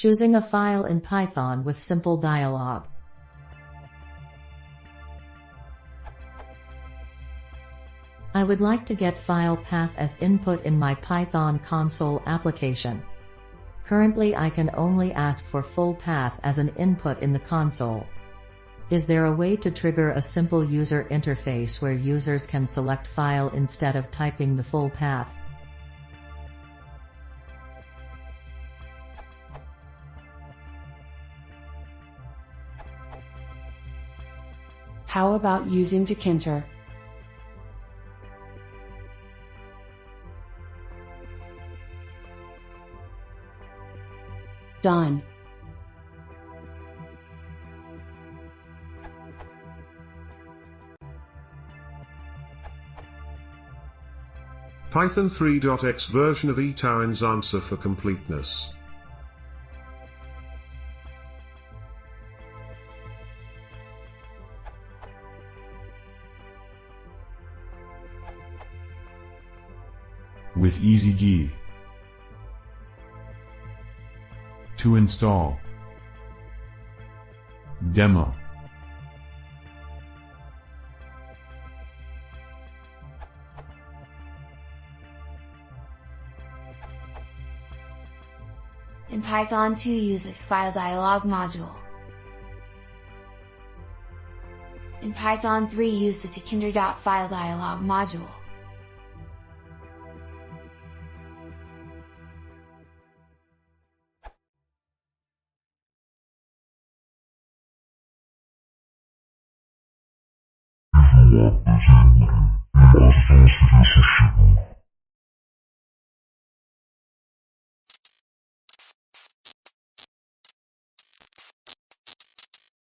Choosing a file in Python with simple dialog. I would like to get file path as input in my Python console application. Currently I can only ask for full path as an input in the console. Is there a way to trigger a simple user interface where users can select file instead of typing the full path? How about using decanter? Done. Python 3.x version of e-times answer for completeness. With EasyG. To install. Demo. In Python 2 use a file dialog module. In Python 3 use the decanter.file dialog module. If you want this, you must use